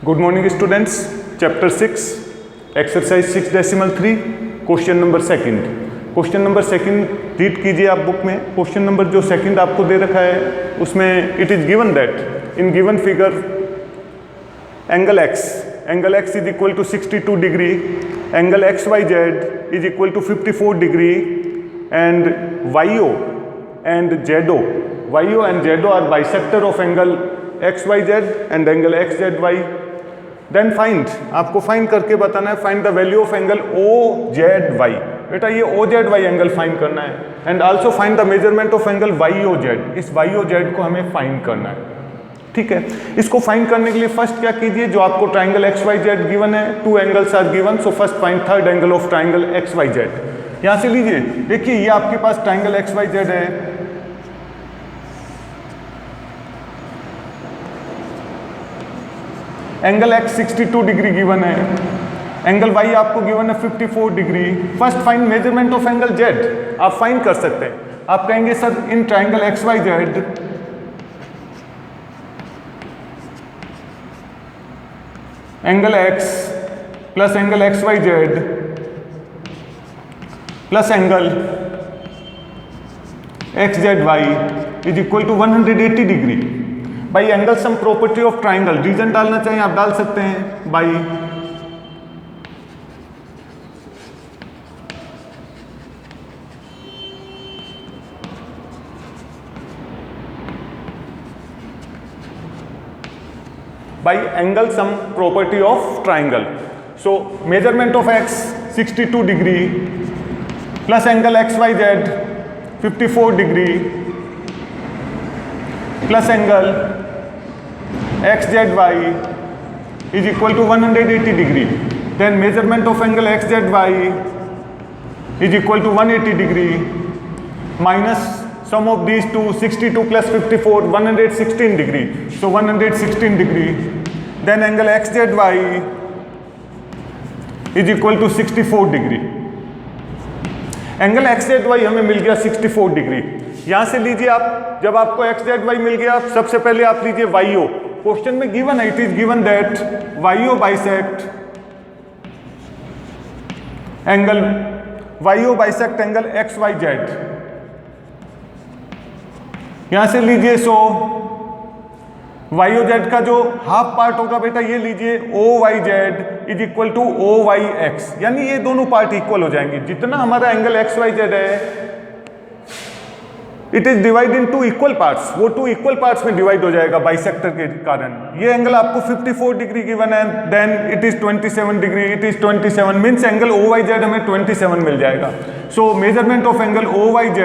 Good morning students. Chapter 6 exercise 6.3 question number second. Question number second read कीजिए आप book में। Question number जो second आपको दे रखा है उसमें it is given that in given figure angle x is equal to 62 degree, angle XYZ is equal to 54 degree and YO and ZO are bisector of angle XYZ and angle XZY. Then find, आपको find करके बताना है, find the value of angle OZY। बेटा ये OZY angle find करना है and also find the measurement of angle YOZ। इस YOZ को हमें फाइंड करना है, ठीक है। इसको फाइंड करने के लिए फर्स्ट क्या कीजिए, जो आपको ट्राइंगल XYZ गिवन है, two angles are given, so first find third angle of triangle XYZ। यहां से लीजिए, देखिए ये आपके पास ट्राइंगल XYZ है, एंगल x 62 डिग्री गिवन है, एंगल y आपको गिवन है 54 degree. First find measurement of angle z। आप फाइंड कर सकते हैं, आप कहेंगे sir in triangle XYZ angle x plus angle XYZ plus angle XZY is equal to 180 degree. By angle sum property of triangle, reason डालना चाहिए आप डाल सकते हैं, by angle sum property of triangle. So measurement of x 62 degree plus angle XYZ 54 degree plus angle XZY is equal to 180 degree. Then measurement of angle XZY is equal to 180 degree minus sum of these two, 62 plus 54, 116 degree. So 116 degree. Then angle XZY is equal to 64 degree. Angle XZY हमें मिल गया 64 degree. यहां से लीजिए आप, जब आपको XZY मिल गया, सबसे पहले आप लीजिए YO। क्वेश्चन में गिवन है, it is given that YO bisect angle XYZ। यहां से लीजिए, सो YOZ का जो हाफ पार्ट होगा बेटा ये लीजिए OYZ is equal to OYX, यानी ये दोनों पार्ट इक्वल हो जाएंगे। जितना हमारा एंगल XYZ है it is divide in two equal parts, वो टू इक्वल पार्ट्स में डिवाइड हो जाएगा बाइसेक्टर के कारण। ये एंगल आपको 54 डिग्री गिवन है, then it is 27 degree, it is 27 means angle OYZ हमें 27 मिल जाएगा। So measurement of angle OYZ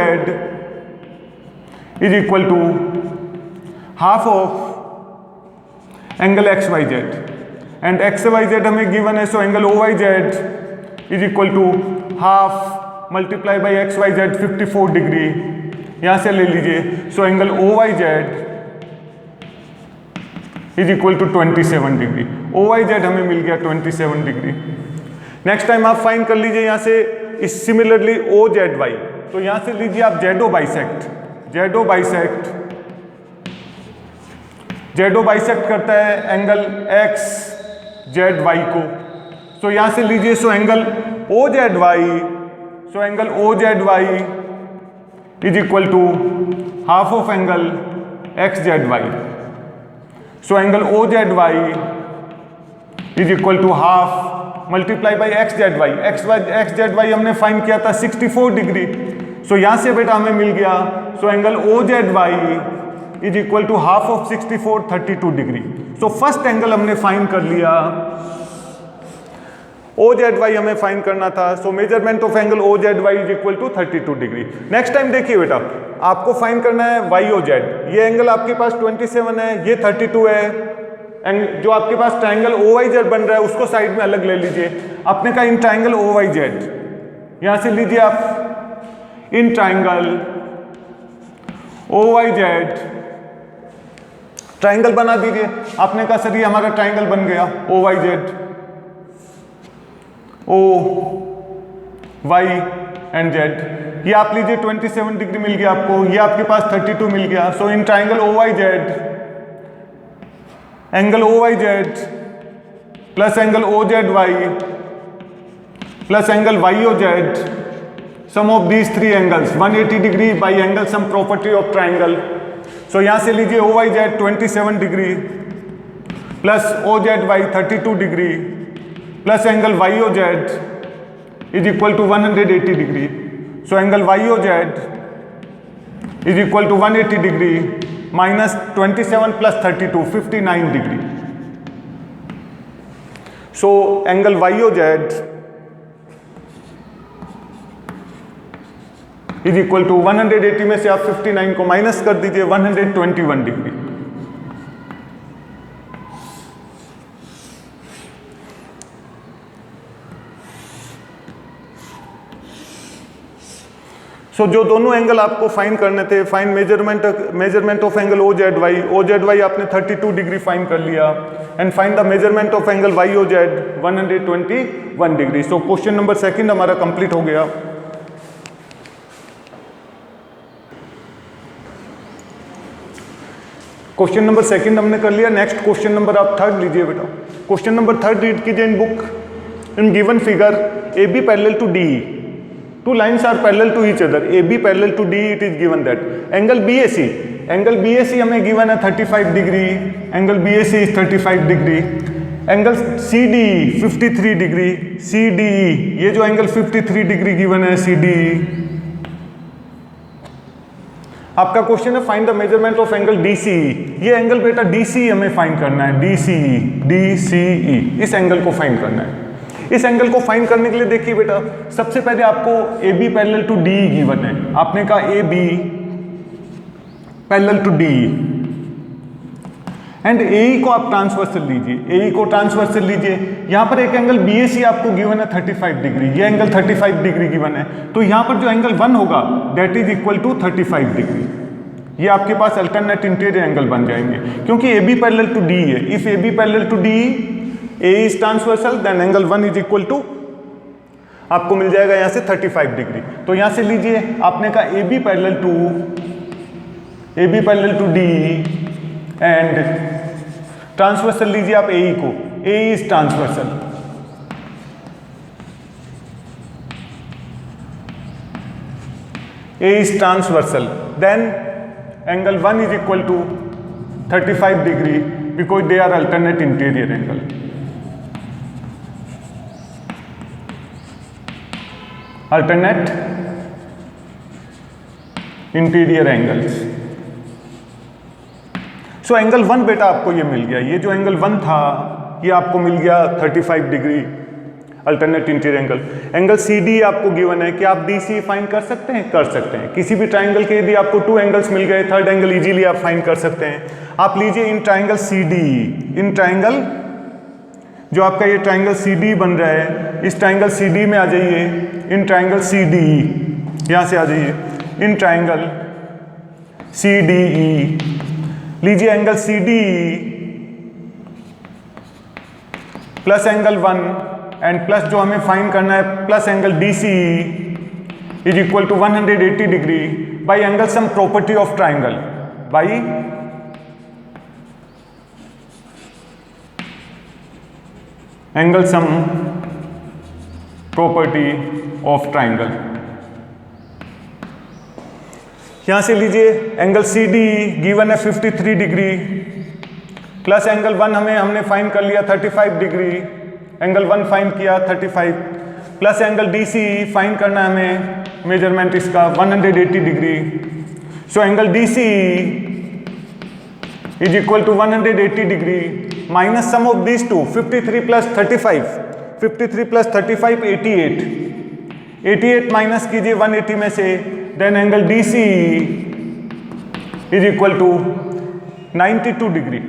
is equal to half of angle XYZ and XYZ हमें गिवन है, so angle OYZ is equal to half multiply by XYZ 54 degree. यहां से ले लीजिए, so angle OYZ is equal to 27 degree. OYZ हमें मिल गया 27 degree. Next time आप फाइंड कर लीजिए यहां से इस सिमिलरली OZY। तो यहां से लीजिए आप ZO बाइसेक्ट करता है एंगल XZY को। सो यहां से लीजिए, so angle OZY is equal to half of angle XZY. So angle OZY is equal to half multiply by XZY. XZY हमने फाइंड किया था 64 डिग्री। सो यहां से बेटा हमें मिल गया, so angle OZY is equal to half of 64, 32 degree. So first angle हमने फाइंड कर लिया, OZY हमें फाइंड करना था। So measurement of angle OZY is equal to 32 degree. Next time देखिए बेटा, आपको फाइंड करना है YOZ। ये एंगल आपके पास 27 है, ये 32 है, एंड जो आपके पास ट्राइंगल OYZ बन रहा है उसको साइड में अलग ले लीजिए। आपने कहा इन ट्राइंगल OYZ, यहां से लीजिए आप इन ट्राइंगल OYZ ट्राइंगल बना दीजिए। आपने कहा सर ये हमारा ट्राइंगल बन गया OYZ, OY एंड Z। ये आप लीजिए 27 डिग्री मिल गया आपको, ये आपके पास 32 मिल गया। So in triangle OYZ angle OYZ plus angle O Z Y plus angle Y O Z, sum of these three angles 180 degree by angle sum property of triangle. So यहां से लीजिए O Y Z 27 degree plus O Z Y 32 degree plus angle Y O Z is equal to 180 degree. So angle Y O Z is equal to 180 degree minus 27 plus 32 59 degree. So angle Y O Z is equal to 180 में से आप 59 को minus कर दीजिए 121 degree. सो जो दोनों angle आपको find करने थे, find measurement of angle O Z Y आपने 32 डिग्री फाइंड कर लिया and find the measurement of angle Y O Z 121 degree. So question number second हमारा कंप्लीट हो गया। क्वेश्चन नंबर सेकंड हमने कर लिया। नेक्स्ट क्वेश्चन नंबर आप थर्ड लीजिए बेटा। क्वेश्चन नंबर थर्ड रीड कीजिए in book. In given figure A B parallel to D, two lines are parallel to each other, AB parallel to D, it is given that angle BAC हमें given है 35 degree, angle BAC is 35 degree, angle CDE 53 degree, CDE ये जो angle 53 degree given है CDE। आपका question है find the measurement of angle DCE। ये angle बेटा DCE हमें फाइंड करना है, DCE इस एंगल को फाइंड करना है। इस एंगल को फाइंड करने के लिए देखिए बेटा, सबसे पहले आपको AB parallel to DE given है। आपने कहा AB parallel to DE and AE को आप ट्रांसवर्सल लीजिए, AE को ट्रांसवर्सल लीजिए। यहां पर एक एंगल BAC आपको गिवन है 35 डिग्री, ये एंगल 35 डिग्री गिवन है, तो यहां पर जो एंगल 1 होगा that is equal to 35 degree. ये आपके पास अल्टरनेट इंटीरियर एंगल बन जाएंगे क्योंकि AB पैरेलल टू DE है। If AB parallel to DE A is transversal then angle 1 is equal to आपको मिल जाएगा यहां से 35 डिग्री। तो यहां से लीजिए, आपने कहा AB parallel to D and transversal लीजिए आप AE को, AE is transversal। A is transversal then angle 1 is equal to 35 degree because they are alternate interior angle। Alternate interior angles. So angle 1 बेटा आपको ये मिल गया, ये जो एंगल 1 था ये आपको मिल गया 35 degree alternate interior angle. Angle CD आपको गिवन है कि आप DC फाइंड कर सकते हैं, कर सकते हैं। किसी भी ट्राइंगल के यदि आपको 2 एंगल्स मिल गए, थर्ड एंगल इजीली आप फाइंड कर सकते हैं। आप लीजिए in triangle CDE, in triangle जो आपका ये ट्राइंगल CD बन रहा है, इस ट्राइंगल CD में आ जाइए, इन ट्राइंगल CDE यहां से आ जाइए, इन ट्राइंगल CDE लीजिए angle CDE plus angle 1 and plus जो हमें फाइंड करना है plus angle DCE is equal to 180 degree by angle sum property of triangle, by angle sum property of triangle. यहां से लीजिए एंगल CDE गिवन है 53 degree plus angle 1 हमने find कर लिया 35 डिग्री, एंगल 1 फाइंड किया 35 प्लस एंगल DCE फाइंड करना है हमें, मेजरमेंट इसका 180 degree. So angle DCE is equal to 180 degree minus sum of this two 53 plus 35, 53 plus 35 88 minus कीजिए 180 में से, then angle DCE is equal to 92 degree.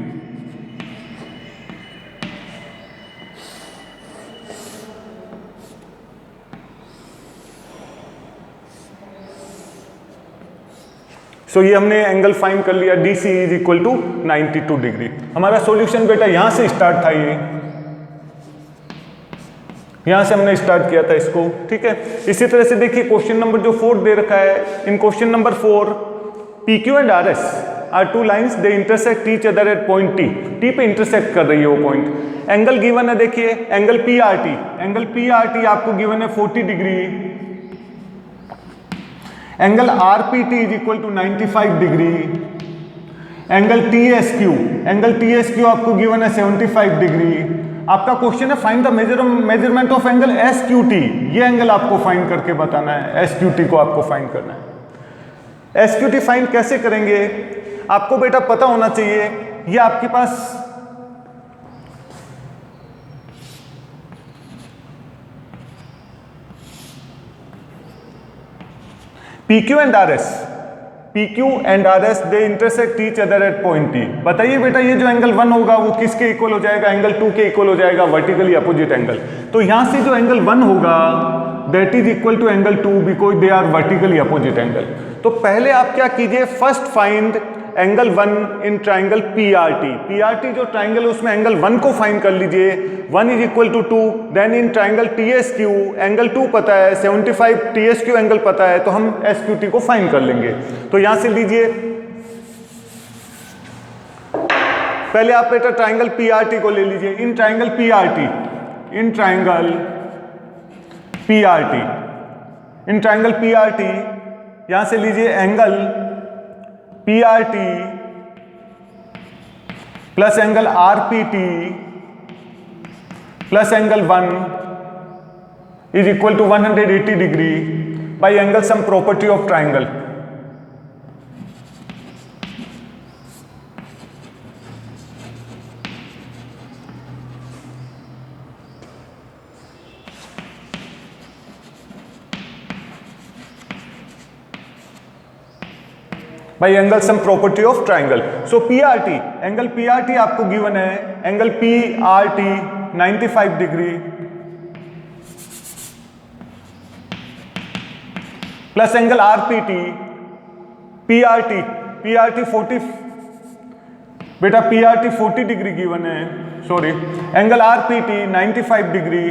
So ये हमने एंगल फाइंड कर लिया, DC is equal to 92 degree. हमारा solution बेटा यहां से स्टार्ट था, ये यहां से हमने स्टार्ट किया था इसको, ठीक है। इसी तरह से देखिए क्वेश्चन नंबर जो 4 दे रखा है, in question number 4 PQ and RS are two lines they intersect each other at point T, T पे इंटरसेक्ट कर रही है वो पॉइंट। एंगल गिवन है, देखिए angle P R T, angle P R T आपको गिवन है 40 degree, angle R P T is equal to 95 degree, angle T S Q, angle T S Q आपको गिवन है 75 डिग्री। आपका question है find the measurement of angle S Q T, ये angle आपको find करके बताना है, एस क्यू टी को आपको फाइंड करना है। एस क्यू टी फाइंड कैसे करेंगे, आपको बेटा पता होना चाहिए, ये आपके पास PQ and RS, PQ and RS they intersect each other at point T। बताइए बेटा ये जो एंगल 1 होगा वो किसके इक्वल हो जाएगा, एंगल 2 के इक्वल हो जाएगा, वर्टिकली अपोजिट एंगल। तो यहां से जो एंगल 1 होगा that is equal to angle 2 because they are vertically opposite angle. तो पहले आप क्या कीजिए, first find angle 1 in triangle PRT, PRT जो ट्राइंगल है उसमें एंगल 1 को फाइंड कर लीजिए, 1 is equal to 2। Then in triangle TSQ angle 2 पता है, 75 TSQ एंगल पता है, तो हम SQT को फाइंड कर लेंगे। तो यहां से लीजिए, पहले आप बेटा ट्राइंगल PRT को ले लीजिए, in triangle PRT, in triangle PRT, in triangle PRT यहां से लीजिए angle PRT plus angle RPT plus angle 1 is equal to 180 degree by angle sum property of triangle. By angle sum property of triangle. So PRT, angle PRT आपको given है, angle PRT 95 degree plus angle RPT, PRT 40 बेटा PRT 40 degree given है, sorry, angle RPT 95 degree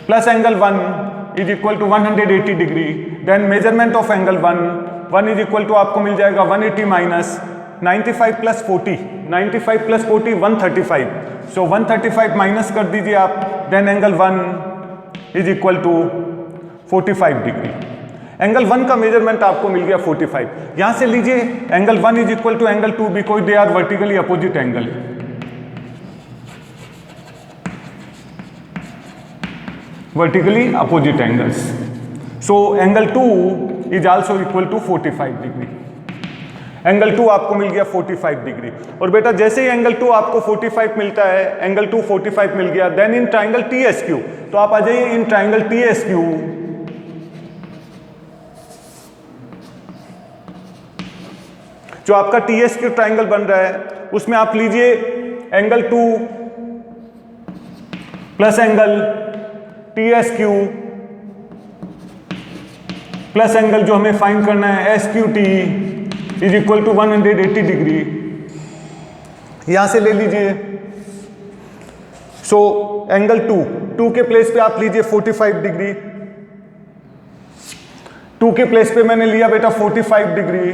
plus angle 1 is equal to 180 degree. Then measurement of angle 1 is equal to आपको मिल जाएगा 180 minus 95 plus 40, 95 plus 40 135, so 135 minus कर दीजिए आप, then angle 1 is equal to 45 degree. Angle 1 का measurement आपको मिल गया 45। यहां से लीजिए angle 1 is equal to angle 2 because they are vertically opposite angle. Vertically opposite angles, so angle 2 is also equal to 45 degree. Angle 2 आपको मिल गया 45 डिग्री। और बेटा जैसे ही एंगल 2 आपको 45 मिलता है, एंगल 2 45 मिल गया, देन इन ट्राइंगल TSQ, तो आप आ जाइए इन ट्राइंगल TSQ, जो आपका TSQ ट्राइंगल बन रहा है उसमें आप लीजिए angle 2 plus angle TSQ plus angle जो हमें फाइंड करना है SQT is equal to 180 degree. यहां से ले लीजिए, सो एंगल 2 के प्लेस पे आप लीजिए 45 डिग्री, 2 के प्लेस पे मैंने लिया बेटा 45 डिग्री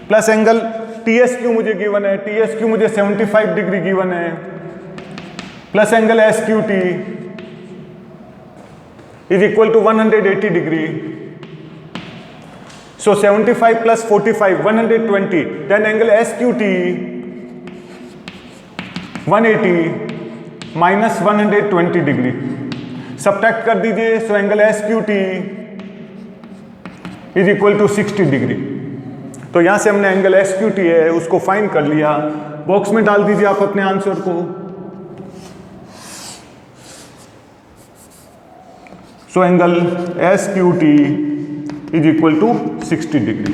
प्लस एंगल TSQ मुझे गिवन है, TSQ मुझे 75 डिग्री गिवन है, plus angle SQT is equal to 180 degree. So 75 plus 45 120, then angle SQT 180 minus 120 degree, subtract कर दीजिए, so angle SQT is equal to 60 degree. तो यहां से हमने एंगल SQT है उसको फाइंड कर लिया। बॉक्स में डाल दीजिए आप अपने आंसर को। So angle SQT is equal to 60 degree.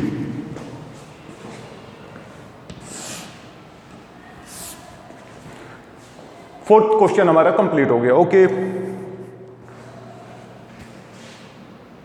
Fourth question हमारा कंप्लीट हो गया। ओके